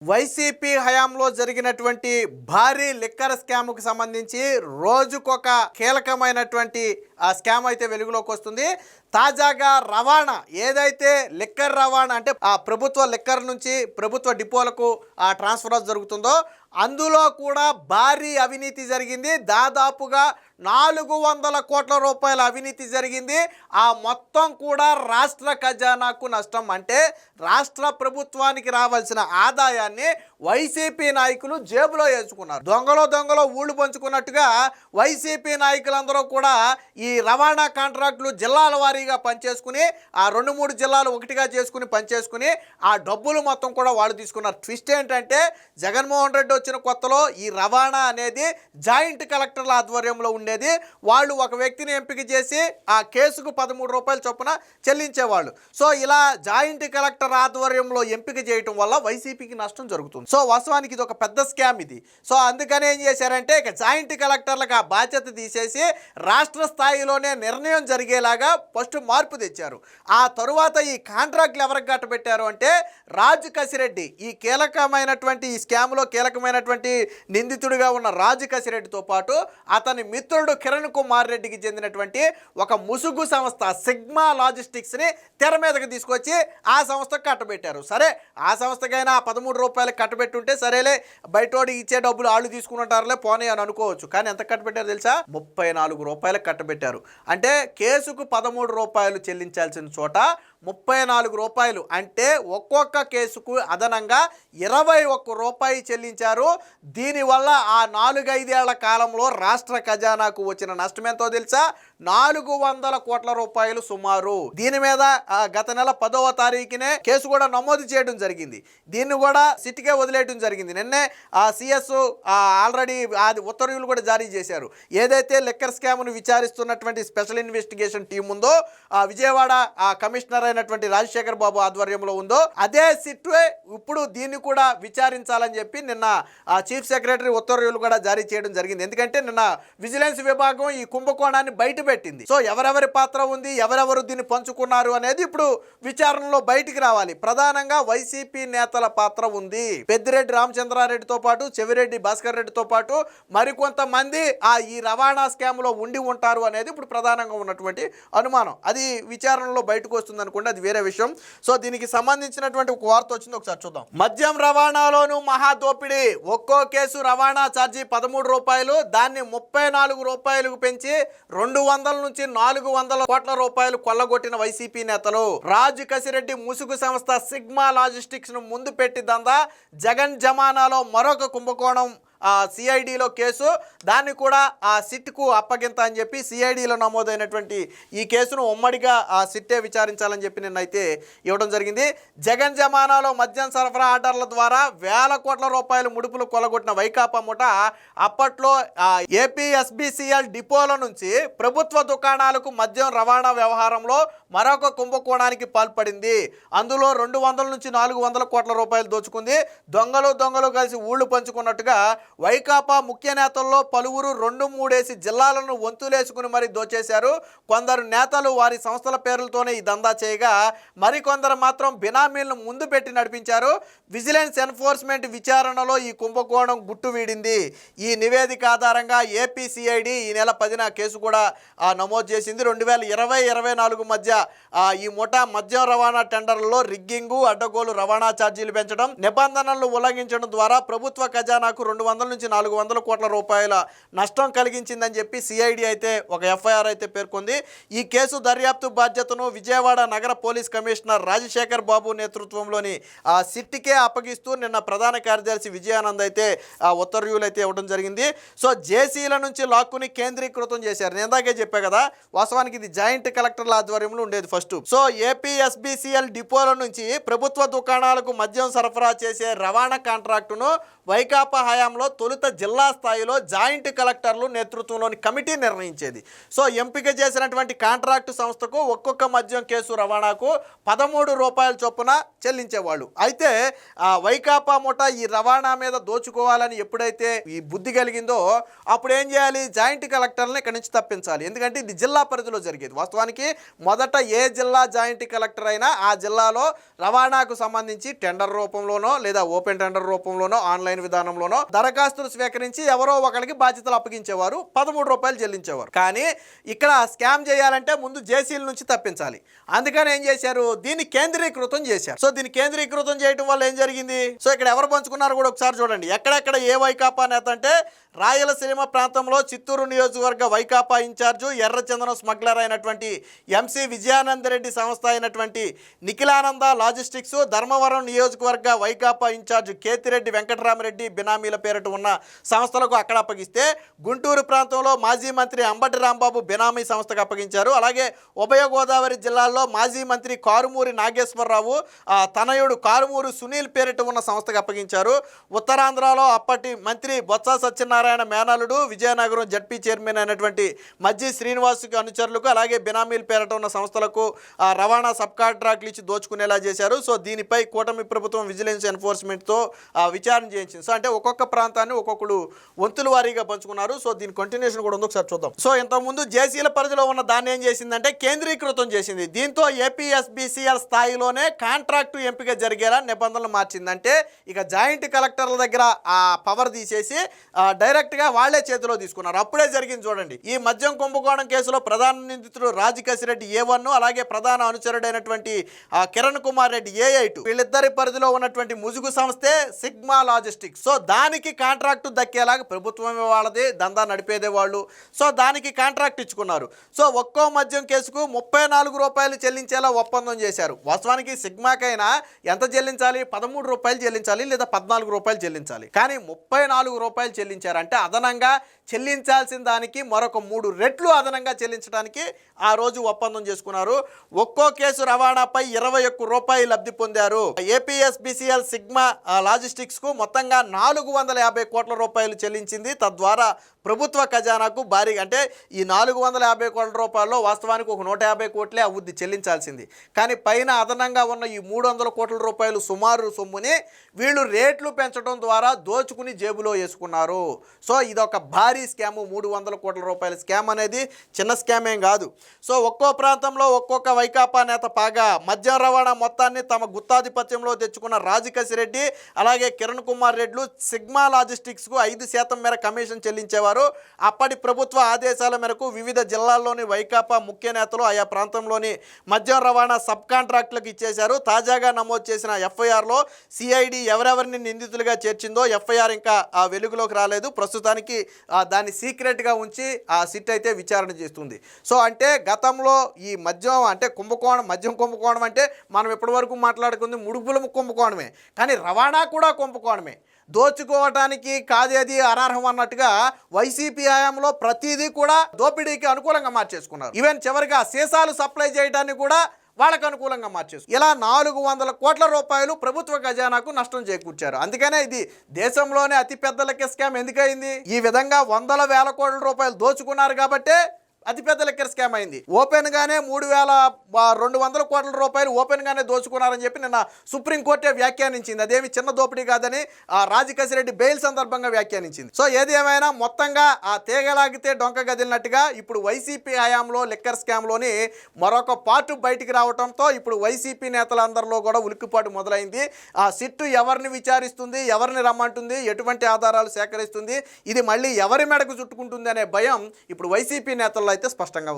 YCP హయాంలో జరిగినటువంటి భారీ లిక్కర్ స్కామ్కు సంబంధించి రోజుకొక కీలకమైనటువంటి ఆ స్కామ్ అయితే వెలుగులోకి వస్తుంది. తాజాగా రవాణా ఏదైతే లిక్కర్ రవాణా అంటే ఆ ప్రభుత్వ లిక్కర్ నుంచి ప్రభుత్వ డిపోలకు ఆ ట్రాన్స్ఫర్ జరుగుతుందో అందులో కూడా భారీ అవినీతి జరిగింది. దాదాపుగా 400 కోట్ల రూపాయల అవినీతి జరిగింది. ఆ మొత్తం కూడా రాష్ట్ర ఖజానాకు నష్టం. అంటే రాష్ట్ర ప్రభుత్వానికి రావాల్సిన ఆదాయాన్ని వైసీపీ నాయకులు జేబులో వేసుకున్నారు. దొంగలో ఊళ్ళు పంచుకున్నట్టుగా వైసీపీ నాయకులందరూ కూడా ఈ రవాణా కాంట్రాక్టులు జిల్లాల వారీగా పనిచేసుకుని ఆ 2-3 జిల్లాలు ఒకటిగా చేసుకుని పనిచేసుకుని ఆ డబ్బులు మొత్తం కూడా వాళ్ళు తీసుకున్నారు. ట్విస్ట్ ఏంటంటే జగన్మోహన్ రెడ్డి వచ్చిన కొత్తలో ఈ రవాణా అనేది జాయింట్ కలెక్టర్ల ఆధ్వర్యంలో ఉండేది. వాళ్ళు ఒక వ్యక్తిని ఎంపిక చేసి ఆ కేసుకు 13 రూపాయల చొప్పున చెల్లించేవాళ్ళు. సో ఇలా జాయింట్ కలెక్టర్ ఆధ్వర్యంలో ఎంపిక చేయటం వల్ల వైసీపీకి నష్టం జరుగుతుంది. సో వాస్తవానికి ఇది ఒక పెద్ద స్కామ్ ఇది. సో అందుకని ఏం చేశారంటే ఇక జాయింట్ కలెక్టర్లకు ఆ బాధ్యత తీసేసి రాష్ట్ర స్థాయిలోనే నిర్ణయం జరిగేలాగా ఫస్ట్ మార్పు తెచ్చారు. ఆ తరువాత ఈ కాంట్రాక్ట్లు ఎవరికి కట్టబెట్టారు అంటే రాజు కసిరెడ్డి, ఈ కీలకమైనటువంటి ఈ స్కామ్లో కీలకమైనటువంటి నిందితుడిగా ఉన్న రాజు కసిరెడ్డితో పాటు అతని మిత్రుడు కిరణ్ కుమార్ రెడ్డికి చెందినటువంటి ఒక ముసుగు సంస్థ సిగ్మా లాజిస్టిక్స్ని తెర మీదకి తీసుకొచ్చి ఆ సంస్థకు కట్టబెట్టారు. సరే ఆ సంస్థకైనా 13 రూపాయలు కట్టబెట్టుంటే సరేలే, బయటోడి ఇచ్చే డబ్బులు వాళ్ళు తీసుకుంటారులే పోనీ అని అనుకోవచ్చు. కానీ ఎంత కట్టబెట్టారు తెలుసా? 34 రూపాయలకు కట్టబెట్టారు. అంటే కేసుకు 13 రూపాయలు చెల్లించాల్సిన చోట 34 రూపాయలు, అంటే ఒక్కొక్క కేసుకు అదనంగా 21 రూపాయి చెల్లించారు. దీనివల్ల ఆ 4-5 ఏళ్ల కాలంలో రాష్ట్ర ఖజానాకు వచ్చిన నష్టం ఎంతో తెలుసా? 400 కోట్ల రూపాయలు సుమారు. దీని మీద గత నెల 10వ తారీఖునే కేసు కూడా నమోదు చేయడం జరిగింది. దీన్ని కూడా సిట్కే వదిలేయడం జరిగింది. నిన్నే ఆ సిఎస్ ఆల్రెడీ అది ఉత్తర్వులు కూడా జారీ చేశారు. ఏదైతే లిక్కర్ స్కామ్ను విచారిస్తున్నటువంటి స్పెషల్ ఇన్వెస్టిగేషన్ టీం ఉందో విజయవాడ కమిషనర్ అయినటువంటి రాజశేఖర్ బాబు ఆధ్వర్యంలో ఉందో అదే సిట్టే ఇప్పుడు దీన్ని కూడా విచారించాలని చెప్పి నిన్న చీఫ్ సెక్రటరీ ఉత్తర్వులు కూడా జారీ చేయడం జరిగింది. ఎందుకంటే నిన్న విజిలెన్స్ విభాగం ఈ కుంభకోణాన్ని బయట పెట్టింది. సో ఎవరెవరి పాత్ర ఉంది, ఎవరెవరు దీన్ని పంచుకున్నారు అనేది ఇప్పుడు విచారణలో బయటికి రావాలి. ప్రధానంగా వైసీపీ నేతల పాత్ర ఉంది. పెద్దిరెడ్డి రామచంద్రారెడ్డితో పాటు చెవిరెడ్డి భాస్కర్ రెడ్డితో పాటు మరికొంతమంది ఈ రవాణా స్కామ్ లో ఉండి ఉంటారు అనేది ఇప్పుడు ప్రధానంగా ఉన్నటువంటి అనుమానం. అది విచారణలో బయటకు వస్తుంది అనుకుంటే అది వేరే విషయం. సో దీనికి సంబంధించినటువంటి ఒక వార్త వచ్చింది, ఒకసారి చూద్దాం. మద్యం రవాణాలోనూ మహా దోపిడీ. ఒక్కో కేసు రవాణా ఛార్జీ 13 రూపాయలు, దాన్ని 34 రూపాయలకు పెంచి 200 నుంచి 400 కోట్ల రూపాయలు కొల్లగొట్టిన వైసీపీ నేతలు. రాజు కసిరెడ్డి ముసుగు సంస్థ సిగ్మా లాజిస్టిక్స్ ను ముందు పెట్టి దందా. జగన్ జమానాలో మరొక కుంభకోణం సిఐడిలో కేసు, దాన్ని కూడా సిట్కు అప్పగింత అని చెప్పి సిఐడిలో నమోదైనటువంటి ఈ కేసును ఉమ్మడిగా సిట్టే విచారించాలని చెప్పి నిన్నైతే ఇవ్వడం జరిగింది. జగన్ జమానాలో మద్యం సరఫరా ఆర్డర్ల ద్వారా 1000 కోట్ల రూపాయలు ముడుపులు కొలగొట్టిన వైకాపా ముఠ అప్పట్లో ఏపీఎస్బిసిఎల్ డిపోల నుంచి ప్రభుత్వ దుకాణాలకు మద్యం రవాణా వ్యవహారంలో మరొక కుంభకోణానికి పాల్పడింది. అందులో 200 నుంచి 400 కోట్ల రూపాయలు దోచుకుంది. దొంగలు కలిసి ఊళ్ళు పంచుకున్నట్టుగా వైకాపా ముఖ్య నేతల్లో పలువురు 2-3 జిల్లాలను వంతులేసుకుని మరి దోచేశారు. కొందరు నేతలు వారి సంస్థల పేర్లతోనే ఈ దందా చేయగా మరికొందరు మాత్రం బినామీలను ముందు పెట్టి నడిపించారు. విజిలెన్స్ ఎన్ఫోర్స్మెంట్ విచారణలో ఈ కుంభకోణం గుట్టు వీడింది. ఈ నివేదిక ఆధారంగా ఏపీసీఐడి ఈ నెల 10న కేసు కూడా నమోదు చేసింది. 2020-24 మధ్య ఈ ముఠా మద్యం రవాణా టెండర్లలో రిగ్గింగు, అడ్డగోలు రవాణా ఛార్జీలు పెంచడం, నిబంధనలను ఉల్లంఘించడం ద్వారా ప్రభుత్వ ఖజానాకు 200 నుంచి 400 కోట్ల రూపాయల నష్టం కలిగించిందని చెప్పి సిఐడి అయితే ఒక ఎఫ్ఐఆర్ అయితే పేర్కొంది. ఈ కేసు దర్యాప్తు బాధ్యతను విజయవాడ నగర పోలీస్ కమిషనర్ రాజశేఖర్ బాబు నేతృత్వంలోని సిట్కే అప్పగిస్తూ నిన్న ప్రధాన కార్యదర్శి విజయానంద్ అయితే ఉత్తర్వులు అయితే ఇవ్వడం జరిగింది. సో జేసీల నుంచి లాక్కుని కేంద్రీకృతం చేశారు. నేను ఇందాకే చెప్పా కదా, వాస్తవానికి ఇది జాయింట్ కలెక్టర్ల ఆధ్వర్యంలో ఉండేది ఫస్ట్. సో ఏపీఎస్బిసిఎల్ డిపోల నుంచి ప్రభుత్వ దుకాణాలకు మద్యం సరఫరా చేసే రవాణా కాంట్రాక్టును వైకాపా హయాంలో తొలుత జిల్లా స్థాయిలో జాయింట్ కలెక్టర్లు నేతృత్వంలోని కమిటీ నిర్ణయించేది. సో ఎంపిక చేసినటువంటి కాంట్రాక్టు సంస్థకు ఒక్కొక్క మద్యం కేసు రవాణాకు 13 రూపాయల చొప్పున చెల్లించేవాళ్ళు. అయితే వైకాపా ముఠా ఈ రవాణా మీద దోచుకోవాలని ఎప్పుడైతే ఈ బుద్ధి కలిగిందో అప్పుడు ఏం చేయాలి, జాయింట్ కలెక్టర్లను ఇక్కడి నుంచి తప్పించాలి. ఎందుకంటే ఇది జిల్లా పరిధిలో జరిగేది. వాస్తవానికి మొదట ఏ జిల్లా జాయింట్ కలెక్టర్ అయినా ఆ జిల్లాలో రవాణాకు సంబంధించి టెండర్ రూపంలోనో లేదా ఓపెన్ టెండర్ రూపంలోనో ఆన్లైన్ విధానంలోనో దరఖాస్తులు స్వీకరించి ఎవరో ఒకరికి బాధ్యతలు అప్పగించేవారు, 13 రూపాయలు చెల్లించేవారు. కానీ ఇక్కడ స్కామ్ చేయాలంటే ముందు జేసీల నుంచి తప్పించాలి. అందుకని ఏం చేశారు, దీన్ని కేంద్రీకృతం చేశారు. సో దీన్ని కేంద్రీకృతం చేయడం వల్ల ఏం జరిగింది, సో ఇక్కడ ఎవరు పంచుకున్నారు కూడా ఒకసారి చూడండి. ఎక్కడెక్కడ ఏ వైకాపా నేత అంటే రాయలసీమ ప్రాంతంలో చిత్తూరు నియోజకవర్గ వైకాపా ఇన్ఛార్జు ఎర్రచందనం స్మగ్లర్ అయినటువంటి ఎంసీ విజయానందరెడ్డి సంస్థ అయినటువంటి నిఖిలానంద లాజిస్టిక్స్, ధర్మవరం నియోజకవర్గ వైకాపా ఇన్ఛార్జు కేతిరెడ్డి వెంకటరామరెడ్డి బినామీల పేరిట ఉన్న సంస్థలకు అక్కడ అప్పగిస్తే, గుంటూరు ప్రాంతంలో మాజీ మంత్రి అంబటి రాంబాబు బినామీ సంస్థకు అప్పగించారు. అలాగే ఉభయ గోదావరి జిల్లాల్లో మాజీ మంత్రి కారుమూరి నాగేశ్వరరావు తనయుడు కారుమూరి సునీల్ పేరిట ఉన్న సంస్థకు అప్పగించారు. ఉత్తరాంధ్రలో అప్పటి మంత్రి బొత్స సత్యనారాయణ మేనలుడు విజయనగరం జడ్పీ చైర్మన్ అయినటువంటి మజ్జి శ్రీనివాసుకి అనుచరులకు అలాగే బినామీల పేరిట ఉన్న సంస్థలకు రవాణా సబ్ కాంట్రాక్ట్లు ఇచ్చి దోచుకునేలా చేశారు. సో దీనిపై కూటమి ప్రభుత్వం విజిలెన్స్ ఎన్ఫోర్స్మెంట్తో విచారణ చేయించింది. సో అంటే ఒక్కొక్క ప్రాంతాన్ని ఒక్కొక్కడు వంతుల వారీగా పంచుకున్నారు. సో దీని కంటిన్యూషన్ కూడా ఉంది, ఒకసారి చూద్దాం. సో ఇంతకుముందు జేసీల పరిధిలో ఉన్న దాన్ని ఏం చేసిందంటే కేంద్రీకృతం చేసింది. దీంతో ఏపీఎస్బీసీఎల్ స్థాయిలోనే కాంట్రాక్టు ఎంపిక జరిగేలా నిబంధనలు మార్చిందంటే ఇక జాయింట్ కలెక్టర్ల దగ్గర ఆ పవర్ తీసేసి డైరెక్ట్గా వాళ్లే చేతిలో తీసుకున్నారు. అప్పుడే జరిగింది చూడండి. ఈ మద్యం కుంభకోణం కేసులో ప్రధాన నిందితుడు రాజకేశిరెడ్డి A1, అలాగే ప్రధాన అనుచరుడైనటువంటి కిరణ్ కుమార్ రెడ్డి A8, వీళ్ళిద్దరి పరిధిలో ఉన్నటువంటి ముసుగు సంస్థే సిగ్మా లాజిస్టిక్స్. సో దానికి కాంట్రాక్టు దక్కేలాగా ప్రభుత్వమే వాళ్ళది, దందా నడిపేదే వాళ్ళు. సో దానికి కాంట్రాక్ట్ ఇచ్చుకున్నారు. సో ఒక్కో మద్యం కేసుకు 34 రూపాయలు చెల్లించేలా ఒప్పందం చేశారు. వాస్తవానికి సిగ్మాకైనా ఎంత చెల్లించాలి, 13 రూపాయలు చెల్లించాలి లేదా 14 రూపాయలు చెల్లించాలి. కానీ 34 రూపాయలు చెల్లించారంటే అదనంగా చెల్లించాల్సిన దానికి మరొక 3 రెట్లు అదనంగా చెల్లించడానికి ఆ రోజు ఒప్పందం చేసుకున్నారు. ఒక్కో కేసు రవాణాపై 21 రూపాయలు లబ్ధి పొందారు. ఏపీఎస్బీసీఎల్ సిగ్మా లాజిస్టిక్స్ కు మొత్తంగా 450 కోట్ల రూపాయలు చెల్లించింది. తద్వారా ప్రభుత్వ ఖజానాకు భారీగా, అంటే ఈ 450 కోట్ల రూపాయల్లో వాస్తవానికి ఒక 150 కోట్లే అవుద్ది చెల్లించాల్సింది. కానీ పైన అదనంగా ఉన్న ఈ 300 కోట్ల రూపాయలు సుమారు సొమ్ముని వీళ్ళు రేట్లు పెంచడం ద్వారా దోచుకుని జేబులో వేసుకున్నారు. సో ఇదొక భారీ స్కాము. 300 కోట్ల రూపాయల స్కామ్ అనేది చిన్న స్కామ్ ఏం కాదు. సో ఒక్కో ప్రాంతంలో ఒక్కొక్క వైకాపా నేత పాగా మద్యం రవాణా మొత్తాన్ని తమ గుత్తాధిపత్యంలో తెచ్చుకున్న రాజకేశిరెడ్డి అలాగే కిరణ్ కుమార్ రెడ్లు సిగ్మా లాజిస్టిక్స్కు 5% మేర కమిషన్ చెల్లించేవారు. అప్పటి ప్రభుత్వ ఆదేశాల మేరకు వివిధ జిల్లాల్లోని వైకాపా ముఖ్య నేతలు ఆయా ప్రాంతంలోని మద్యం రవాణా సబ్ కాంట్రాక్టులకు ఇచ్చేశారు. తాజాగా నమోదు చేసిన ఎఫ్ఐఆర్లో సిఐడి ఎవరెవరిని నిందితులుగా చేర్చిందో ఎఫ్ఐఆర్ ఇంకా వెలుగులోకి రాలేదు. ప్రస్తుతానికి దాన్ని సీక్రెట్గా ఉంచి ఆ సిట్ అయితే విచారణ చేస్తుంది. సో అంటే గతంలో ఈ మద్యం అంటే మద్యం కుంభకోణం అంటే మనం ఇప్పటివరకు మాట్లాడుకుంది ముడుపుల కుంభకోణమే, కానీ రవాణా కూడా కుంభకోణమే. దోచుకోవటానికి కాదేది అనర్హం అన్నట్టుగా వైసీపీ హయాంలో ప్రతిదీ కూడా దోపిడీకి అనుకూలంగా మార్చేసుకున్నారు. ఈవెన్ చివరిగా సీసాలు సప్లై చేయడానికి కూడా వాళ్ళకు అనుకూలంగా మార్చేసు. ఇలా 400 కోట్ల రూపాయలు ప్రభుత్వ ఖజానాకు నష్టం చేకూర్చారు. అందుకనే ఇది దేశంలోనే అతిపెద్ద లెక్క స్కామ్ ఎందుకయింది. ఈ విధంగా 100,000 కోట్ల రూపాయలు దోచుకున్నారు కాబట్టే అతిపెద్ద లెక్కర్ స్కామ్ అయింది. ఓపెన్గానే 3,200 కోట్ల రూపాయలు ఓపెన్గానే దోచుకున్నారని చెప్పి నిన్న సుప్రీంకోర్టే వ్యాఖ్యానించింది. అదేమి చిన్న దోపిడీ కాదని రాజకేశిరెడ్డి బెయిల్ సందర్భంగా వ్యాఖ్యానించింది. సో ఏది ఏమైనా మొత్తంగా ఆ తేగలాగితే డొంక గదిలినట్టుగా ఇప్పుడు వైసీపీ హయాంలో లిక్కర్ స్కామ్లోని మరొక పార్ట్ బయటికి రావడంతో ఇప్పుడు వైసీపీ నేతలందరిలో కూడా ఉలిక్కిపాటు మొదలైంది. ఆ సిట్టు ఎవరిని విచారిస్తుంది, ఎవరిని రమ్మంటుంది, ఎటువంటి ఆధారాలు సేకరిస్తుంది, ఇది మళ్ళీ ఎవరి మెడకు చుట్టుకుంటుంది అనే భయం ఇప్పుడు వైసీపీ నేతల్లో అయితే స్పష్టంగా ఉంది.